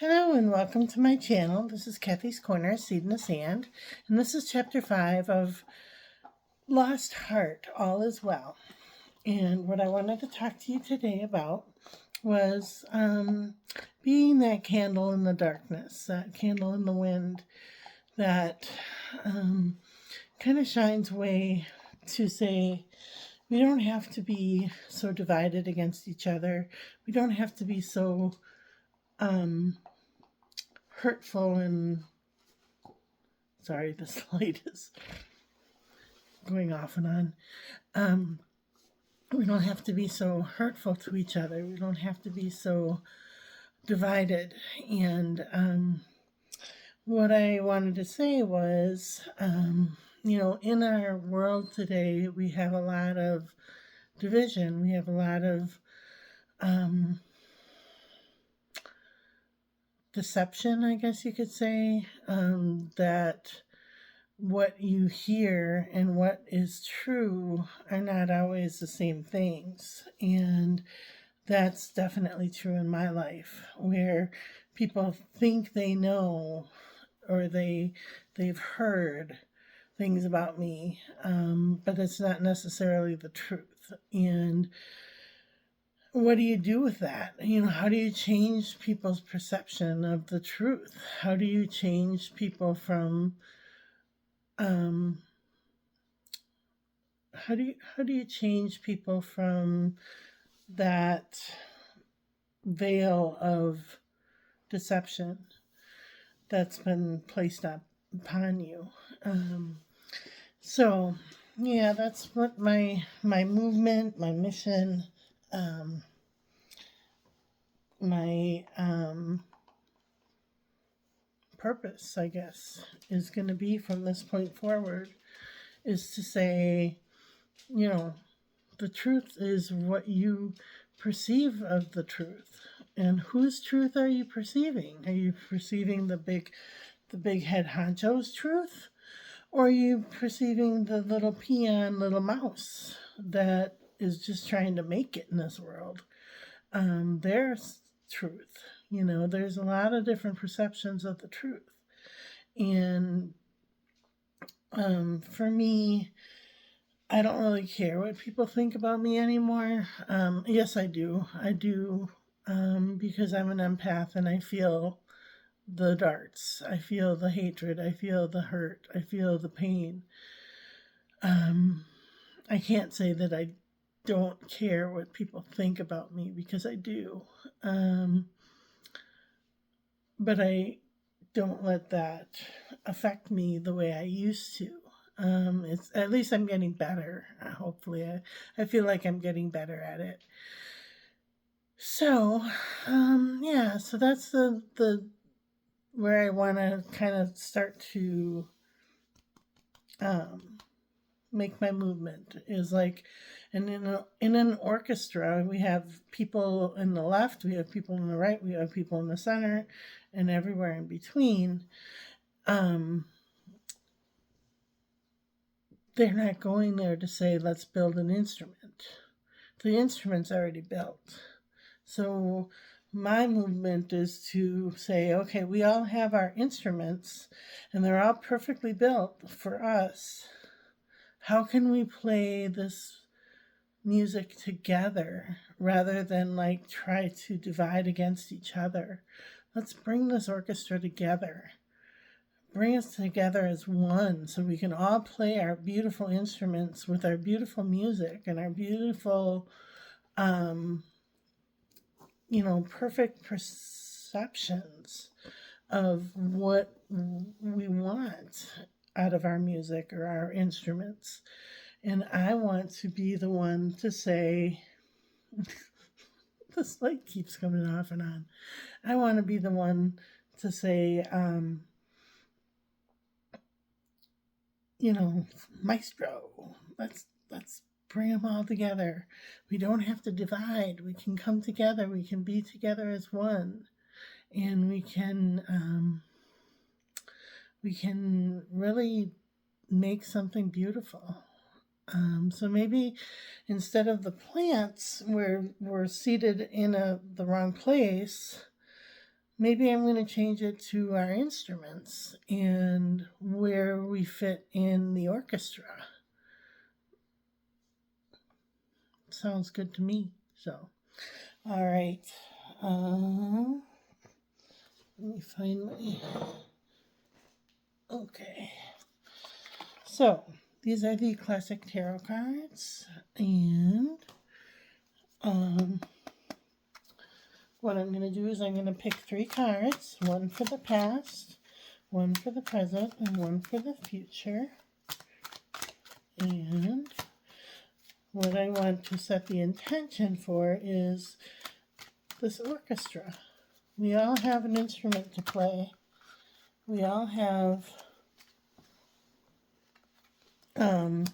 Hello and welcome to my channel. This is Kathy's Corner, Seed in the Sand, and this is chapter 5 of Lost Heart, All Is Well. And what I wanted to talk to you today about was being that candle in the darkness, that candle in the wind that kind of shines away to say, we don't have to be so divided against each other. We don't have to be so hurtful and sorry, this light is going off and on. We don't have to be so hurtful to each other. We don't have to be so divided. And what I wanted to say was, in our world today, we have a lot of division. We have a lot of deception, I guess you could say, that what you hear and what is true are not always the same things. And that's definitely true in my life, where people think they know or they've heard things about me, but it's not necessarily the truth. And what do you do with that? How do you change people's perception of the truth? How do you change people from how do you change people from that veil of deception that's been placed upon you? So yeah, that's what my movement, my mission, my purpose, I guess, is going to be from this point forward, is to say, the truth is what you perceive of the truth. And whose truth are you perceiving? Are you perceiving the big head honcho's truth? Or are you perceiving the little peon, little mouse that is just trying to make it in this world? Their truth. There's a lot of different perceptions of the truth. And for me, I don't really care what people think about me anymore. Yes, I do. I do, because I'm an empath and I feel the darts. I feel the hatred. I feel the hurt. I feel the pain. I can't say that I don't care what people think about me, because I do. But I don't let that affect me the way I used to. It's at least I'm getting better. Hopefully, I feel like I'm getting better at it. So, yeah. So that's the where I want to kind of start to make my movement, is like, and in an orchestra, we have people in the left, we have people in the right, we have people in the center, and everywhere in between. They're not going there to say, let's build an instrument. The instrument's already built. So my movement is to say, okay, we all have our instruments and they're all perfectly built for us. How can we play this music together rather than like try to divide against each other? Let's bring this orchestra together. Bring us together as one, so we can all play our beautiful instruments with our beautiful music and our beautiful, perfect perceptions of what we want out of our music or our instruments. And I want to be the one to say, this light keeps coming off and on. I want to be the one to say, maestro, let's bring them all together. We don't have to divide. We can come together. We can be together as one, and we can really make something beautiful. So maybe instead of the plants, we're seated in the wrong place. maybe I'm going to change it to our instruments and where we fit in the orchestra. Sounds good to me. So, all right. Let me find my. Okay. So, these are the classic tarot cards. And what I'm going to do is I'm going to pick 3 cards, one for the past, one for the present, and one for the future. And what I want to set the intention for is this orchestra. We all have an instrument to play. We all have our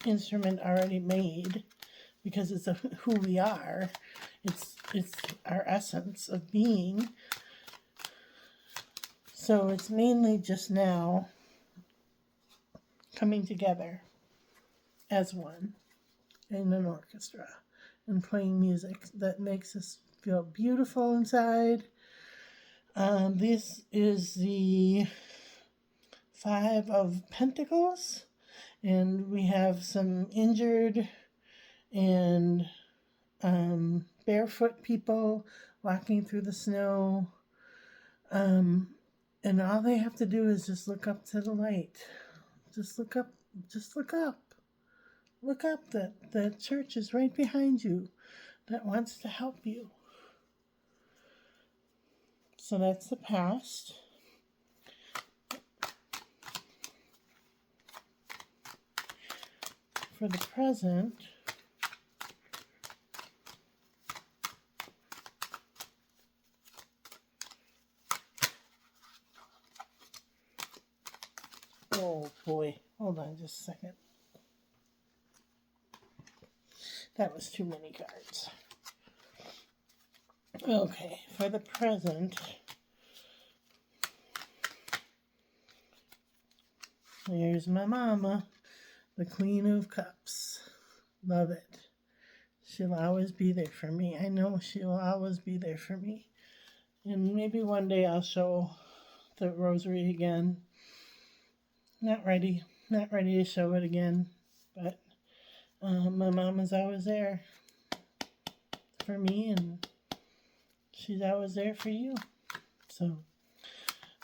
instrument already made because it's who we are. It's our essence of being. So it's mainly just now coming together as one in an orchestra and playing music that makes us feel beautiful inside. This is the 5 of Pentacles, and we have some injured and barefoot people walking through the snow. And all they have to do is just look up to the light. Just look up. Just look up. Look up. The church is right behind you that wants to help you. So that's the past. For the present, oh boy, hold on just a second. That was too many cards. Okay, for the present, here's my mama, the Queen of Cups. Love it. She'll always be there for me. I know she'll always be there for me. And maybe one day I'll show the rosary again. Not ready to show it again, but my mama's always there for me, and she's always there for you. So,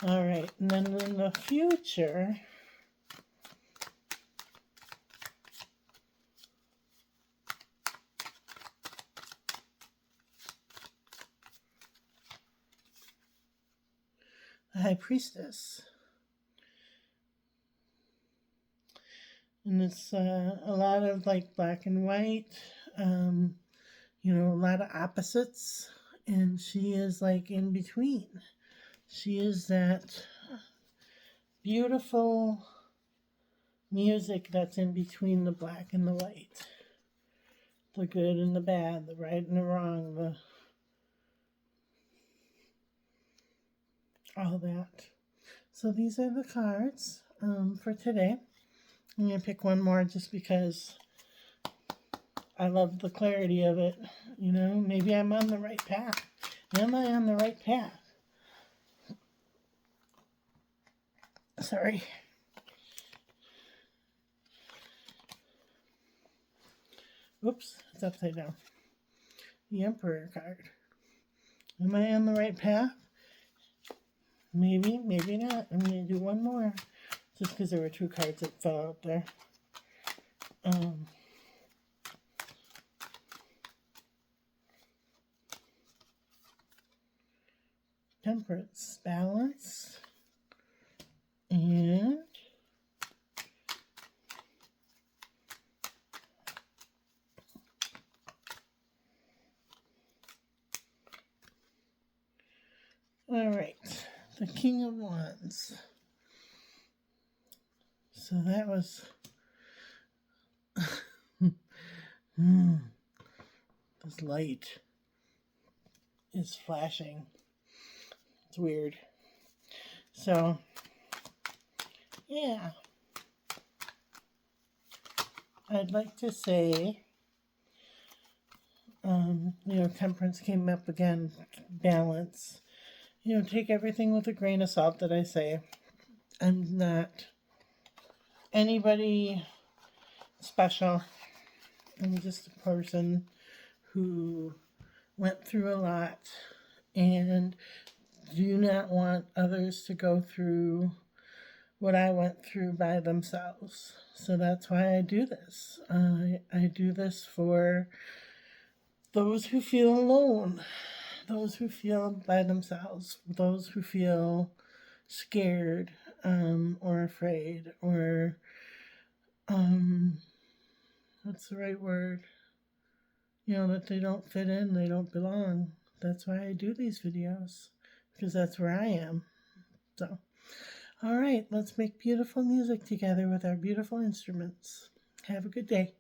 all right, and then in the future, the High Priestess. And it's a lot of like black and white, a lot of opposites. And she is like in between. She is that beautiful music that's in between the black and the white. The good and the bad, the right and the wrong, all that. So these are the cards for today. I'm going to pick one more just because I love the clarity of it. Maybe I'm on the right path. Am I on the right path? Sorry. Oops, it's upside down. The Emperor card. Am I on the right path? Maybe, maybe not. I'm going to do one more. Just because there were 2 cards that fell out there. Temperance, balance, and all right, the King of Wands. So that was this light is flashing. It's weird. So yeah, I'd like to say Temperance came up again, balance. Take everything with a grain of salt that I say. I'm not anybody special. I'm just a person who went through a lot and do not want others to go through what I went through by themselves. So that's why I do this. I do this for those who feel alone, those who feel by themselves, those who feel scared or afraid or what's the right word? That they don't fit in, they don't belong. That's why I do these videos, because that's where I am. So, all right, let's make beautiful music together with our beautiful instruments. Have a good day.